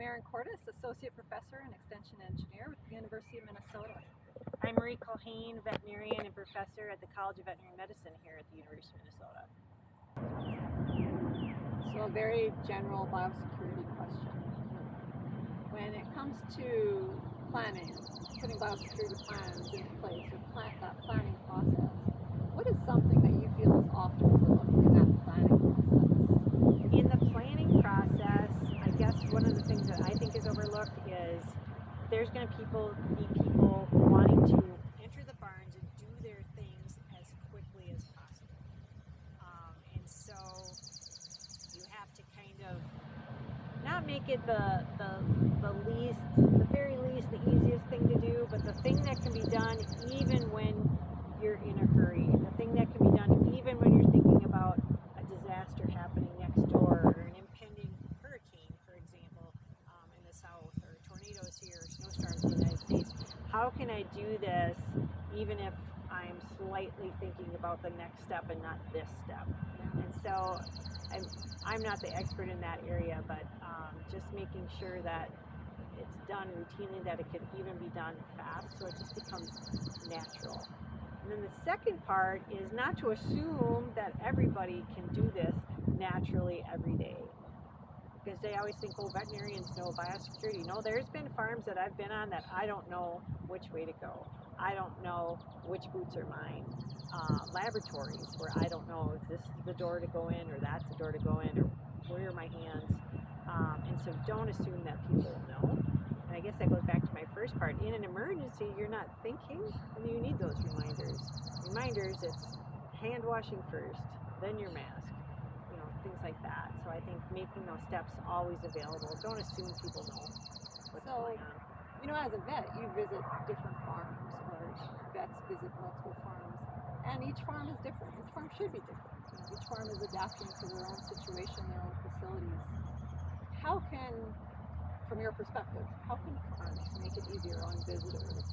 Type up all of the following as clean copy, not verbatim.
I'm Erin Cortus, Associate Professor and Extension Engineer with the University of Minnesota. I'm Culhane, Veterinarian and Professor at the College of Veterinary Medicine here at the University of Minnesota. So a very general biosecurity question. When it comes to planning, putting biosecurity plans into place, or that planning process, what is something that you feel is often overlooked in that planning process? In the planning process, I guess one of the things that I think is overlooked is there's going to be people wanting to enter the barns and do their things as quickly as possible. And so you have to kind of not make it the very least, the easiest thing to do, but the thing that can be done even when you're in a hurry, the thing that can be done even when you're thinking about a disaster happening next door, or an impending hurricane, for example, in the south, or tornadoes here, or snowstorms in the United States. How can I do this even if I'm slightly thinking about the next step and not this step? And so I'm not the expert in that area, but just making sure that it's done routinely, that it can even be done fast, so it just becomes natural. And then the second part is not to assume that everybody can do this naturally every day, because they always think, oh, veterinarians know biosecurity. No, there's been farms that I've been on that I don't know which way to go. I don't know which boots are mine. Laboratories where I don't know if this is the door to go in, or that's the door to go in, or where are my hands. And so don't assume that people know. And I guess that goes back to my first part. In an emergency, you're not thinking, and you need those reminders. Reminders, it's hand washing first, then your mask, things like that. So I think making those steps always available. Don't assume people know what's going on. As a vet, you visit different farms, or vets visit multiple farms, and each farm is different. Each farm should be different. Each farm is adapting to their own situation, their own facilities. How can, from your perspective, how can farms make it easier on visitors,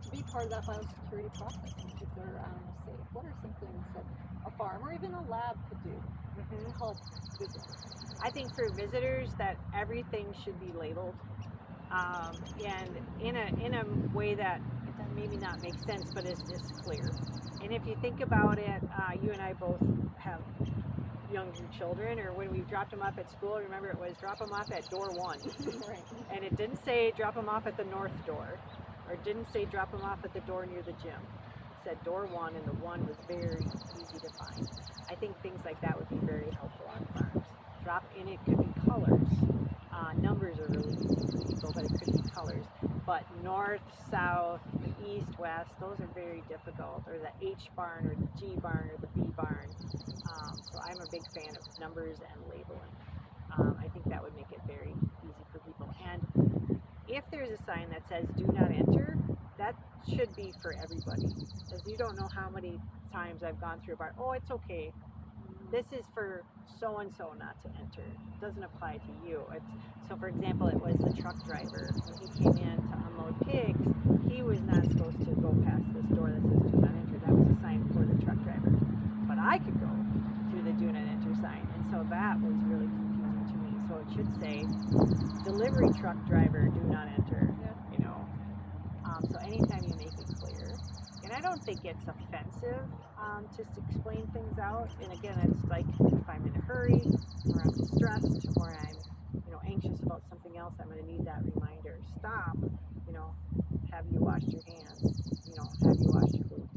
to be part of that biosecurity process and keep their animals safe? What are some things that a farm or even a lab could do to help visitors? I think for visitors that everything should be labeled, and in a way that maybe not make sense, but is just clear. And if you think about it, you and I both have young children, or when we dropped them off at school, remember it was drop them off at door 1. Right. And it didn't say drop them off at the north door, or it didn't say drop them off at the door near the gym. It said door 1, and the 1 was very easy to find. I think things like that would be very helpful on farms. And it could be colors. Numbers are really easy for people, but it could be colors. But north, south, east, west, those are very difficult. Or the H barn, or the G barn, or the B barn. So I'm a big fan of numbers and labeling. I think that would make it very easy for people. And if there's a sign that says do not enter, that should be for everybody. Because you don't know how many times I've gone through a barn. Oh, it's okay. This is for so-and-so not to enter. It doesn't apply to you. So for example, it was the truck driver. When he came in to unload pigs, he was not supposed to go past this door that says do not enter. That was a sign for the truck driver. But I could go through the do not enter sign. And so that was really confusing to me. So it should say delivery truck driver, do not enter. So anytime you make it clear. And I don't think it's offensive just to explain things out. And again, it's like if I'm in a hurry, or I'm distressed, or I'm anxious about something else, I'm going to need that reminder. Stop. Have you washed your hands? Have you washed your boots?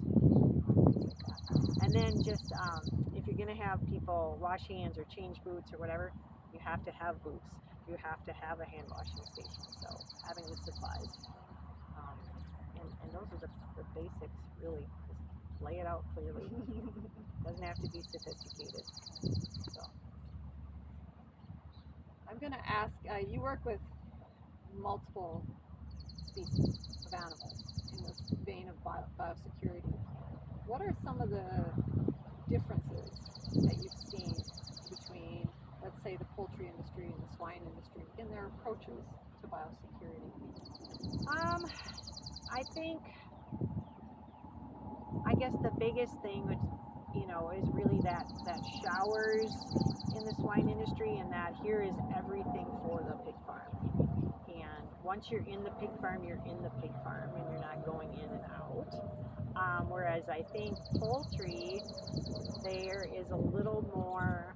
Things like that. And then just if you're going to have people wash hands or change boots or whatever, you have to have boots. You have to have a hand washing station. So having the supplies. And those are the basics, really. Just lay it out clearly. Doesn't have to be sophisticated. So I'm going to ask, you work with multiple species of animals in this vein of biosecurity. What are some of the differences that you've seen between, let's say, the poultry industry and the swine industry in their approaches to biosecurity? I guess the biggest thing would, is really that showers in the swine industry, and that here is everything for the pig farm. once you're in the pig farm, you're in the pig farm and you're not going in and out. Whereas I think poultry, there is a little more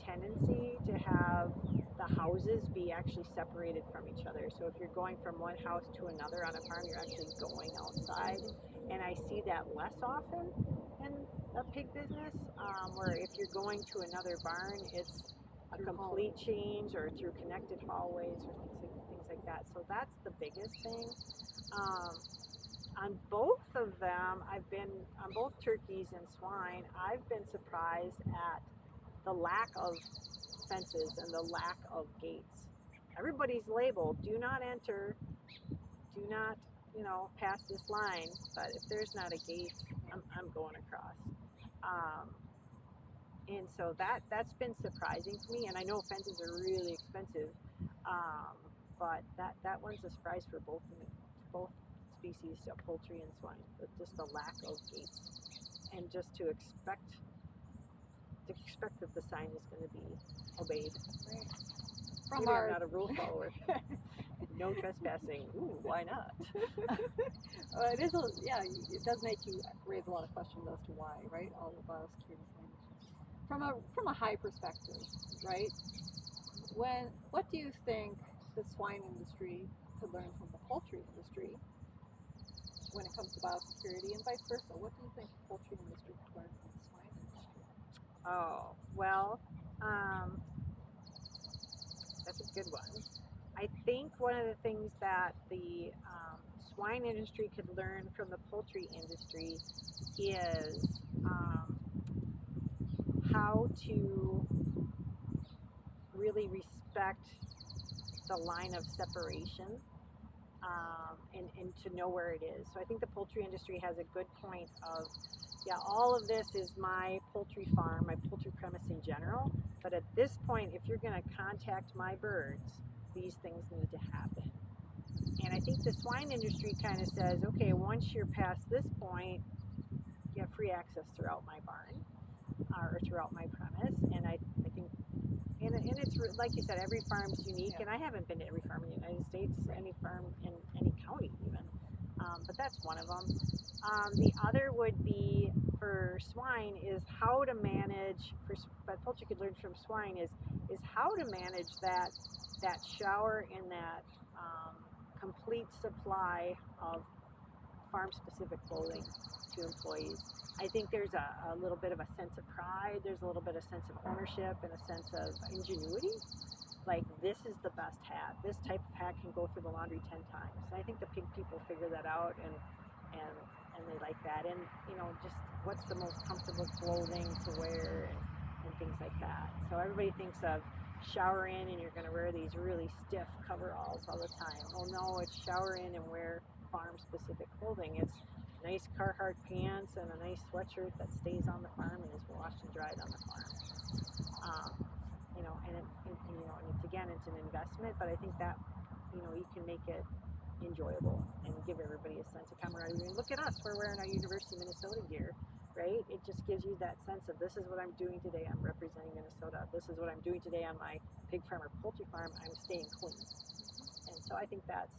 tendency to have the houses be actually separated from each other. So if you're going from one house to another on a farm, you're actually going outside. And I see that less often in a pig business, where if you're going to another barn, it's a complete change, or through connected hallways or things like that. So that's the biggest thing. On both of them, on both turkeys and swine, I've been surprised at the lack of fences and the lack of gates. Everybody's labeled, do not enter, do not, pass this line, but if there's not a gate, I'm going across. And so that's been surprising to me, and I know fences are really expensive, but that one's a surprise for both species of poultry and swine, but just the lack of gates, and just to expect that the sign is going to be obeyed. Right. Maybe I'm not a rule follower. No trespassing. Ooh, why not? It does make you raise a lot of questions as to why, right? All the biosecurity signage. From a high perspective, right? What do you think the swine industry could learn from the poultry industry when it comes to biosecurity, and vice versa? What do you think the poultry industry could learn from the swine industry? Oh, well, that's a good one. I think one of the things that the swine industry could learn from the poultry industry is how to really respect the line of separation, and to know where it is. So I think the poultry industry has a good point of, all of this is my poultry farm, my poultry premise in general, but at this point, if you're going to contact my birds, these things need to happen. And I think the swine industry kind of says, okay, once you're past this point, you have free access throughout my barn, or throughout my premise. And I think, and it's like you said, every farm's unique, and I haven't been to every farm in the United States, any farm in any county even, but that's one of them. The other would be for swine is how to manage, but poultry could learn from swine is how to manage that shower and that complete supply of farm-specific clothing to employees. I think there's a little bit of a sense of pride, there's a little bit of sense of ownership and a sense of ingenuity. Like, this is the best hat. This type of hat can go through the laundry 10 times. And I think the pig people figure that out, and they like that. And, just what's the most comfortable clothing to wear and things like that. So everybody thinks of shower in and you're going to wear these really stiff coveralls all the time. Oh no, it's shower in and wear farm-specific clothing. It's nice Carhartt pants and a nice sweatshirt that stays on the farm and is washed and dried on the farm. And again, it's an investment, but I think that, you can make it enjoyable and give everybody a sense of camaraderie. And look at us, we're wearing our University of Minnesota gear, right? It just gives you that sense of, this is what I'm doing today, I'm representing Minnesota. This is what I'm doing today on my pig farm or poultry farm, I'm staying clean. And so I think that's